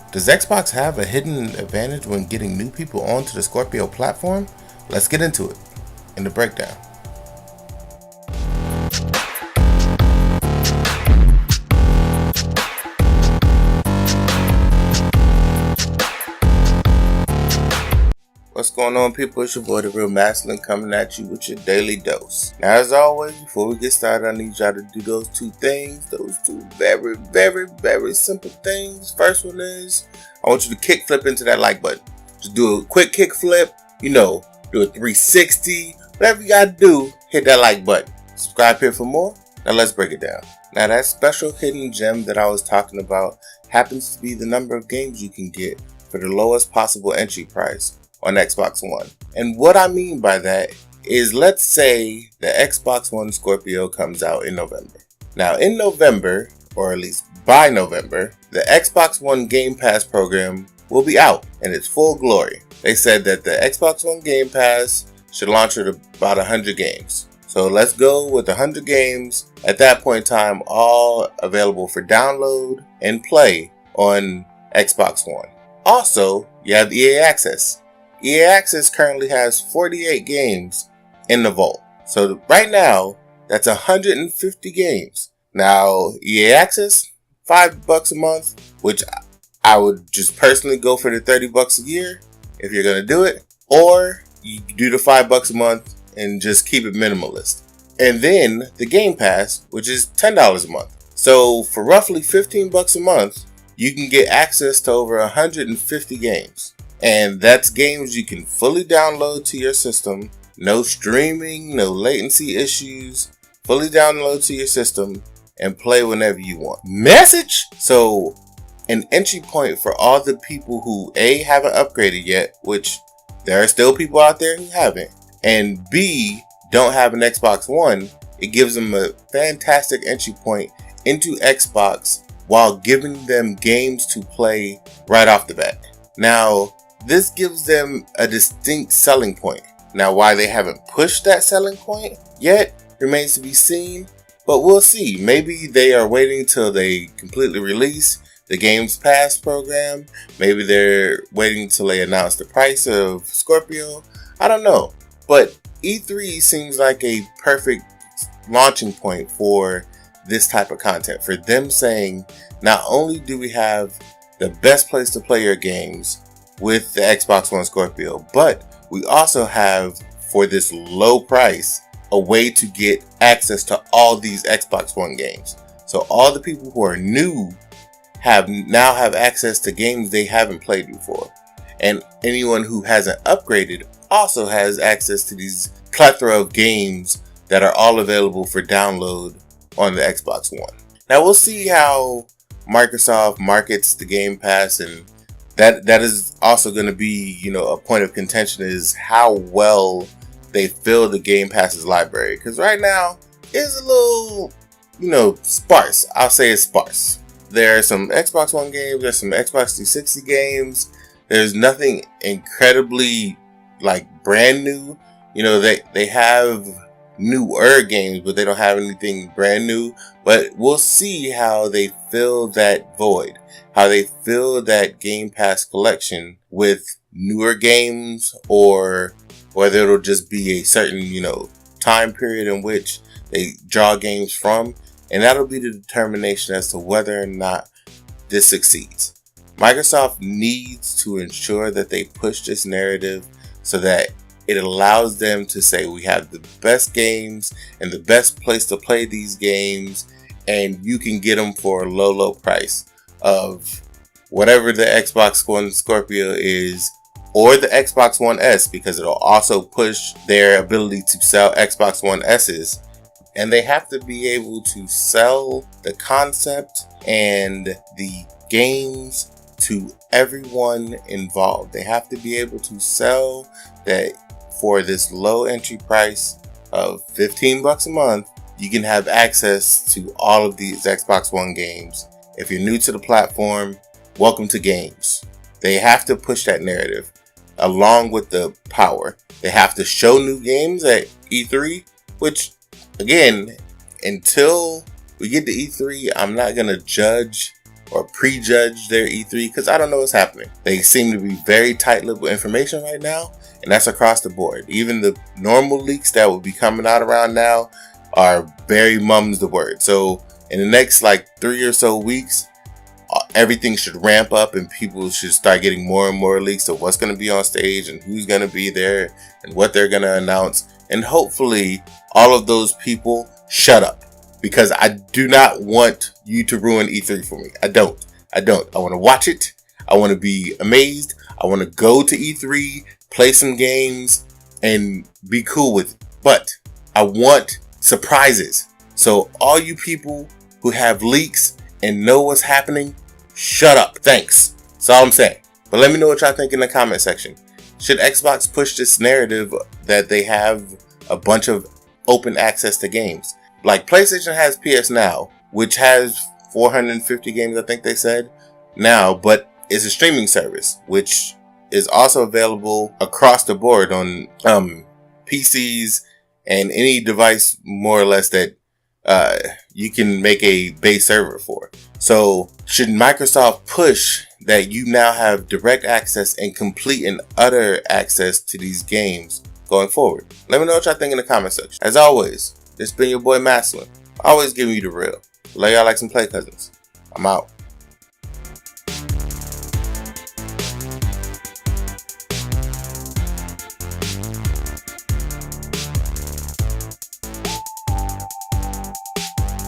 Does Xbox have a hidden advantage when getting new people onto the Scorpio platform? Let's get into it in the breakdown. What's going on, people? It's your boy DaRealMastalin coming at you with your daily dose. Now, as always, before we get started, I need y'all to do those two things. Those two very simple things. First one is, I want you to kick flip into that like button. Just do a quick kick flip, do a 360. Whatever you gotta do, hit that like button. Subscribe here for more. Now let's break it down. Now, that special hidden gem that I was talking about happens to be the number of games you can get for the lowest possible entry price on Xbox One. And what I mean by that is, let's say the Xbox One Scorpio comes out in November. Now, in November, or at least by November, the Xbox One Game Pass program will be out in its full glory. They said that the Xbox One Game Pass should launch at about 100 games. So let's go with 100 games at that point in time, all available for download and play on Xbox One. Also, you have EA Access. EA Access currently has 48 games in the vault. So right now, that's 150 games. Now, EA Access, $5 a month, which I would just personally go for the $30 a year if you're going to do it. Or you do the $5 a month and just keep it minimalist. And then the Game Pass, which is $10 a month. So for roughly $15 a month, you can get access to over 150 games. And that's games you can fully download to your system. No streaming, no latency issues. Fully download to your system and play whenever you want. Message! So, an entry point for all the people who A, haven't upgraded yet, which there are still people out there who haven't, and B, don't have an Xbox One. It gives them a fantastic entry point into Xbox while giving them games to play right off the bat. Now, this gives them a distinct selling point. Now, why they haven't pushed that selling point yet remains to be seen, but we'll see. Maybe they are waiting till they completely release the Games Pass program. Maybe they're waiting till they announce the price of Scorpio. I don't know. But E3 seems like a perfect launching point for this type of content. For them saying, not only do we have the best place to play your games with the Xbox One Scorpio, but we also have, for this low price, a way to get access to all these Xbox One games. So all the people who are new now have access to games they haven't played before. And anyone who hasn't upgraded also has access to these plethora of games that are all available for download on the Xbox One. Now we'll see how Microsoft markets the Game Pass, and that is also going to be, a point of contention, is how well they fill the Game Pass's library. Because right now, it's a little, sparse. I'll say it's sparse. There are some Xbox One games, there's some Xbox 360 games. There's nothing incredibly, brand new. They have newer games, but they don't have anything brand new. But we'll see how they fill that void, how they fill that Game Pass collection with newer games, or whether it'll just be a certain, time period in which they draw games from. And that'll be the determination as to whether or not this succeeds. Microsoft needs to ensure that they push this narrative so that it allows them to say, we have the best games and the best place to play these games, and you can get them for a low price of whatever the Xbox One Scorpio is, or the Xbox One S, because it'll also push their ability to sell Xbox One S's. And they have to be able to sell the concept and the games to everyone involved. They have to be able to sell that for this low entry price of $15 a month, you can have access to all of these Xbox One games. If you're new to the platform, welcome to games. They have to push that narrative along with the power. They have to show new games at E3, which, again, until we get to E3, I'm not going to judge or prejudge their E3 because I don't know what's happening. They seem to be very tight-lipped with information right now, and that's across the board. Even the normal leaks that will be coming out around now are very mum's the word. So in the next like 3 or so weeks, everything should ramp up and people should start getting more and more leaks of what's going to be on stage and who's going to be there and what they're going to announce. And hopefully all of those people shut up, because I do not want you to ruin E3 for me. I don't. I want to watch it. I want to be amazed. I want to go to E3, play some games, and be cool with it. But I want surprises. So all you people who have leaks and know what's happening, shut up. Thanks. That's all I'm saying. But let me know what y'all think in the comment section. Should Xbox push this narrative that they have a bunch of open access to games? Like PlayStation has PS Now, which has 450 games, I think they said, now, but it's a streaming service, which is also available across the board on PCs and any device more or less that you can make a base server for. So should Microsoft push that you now have direct access and complete and utter access to these games going forward? Let me know what y'all think in the comment section. As always, it's been your boy Mastalin, always giving you the real. Love y'all like some play cousins. I'm out.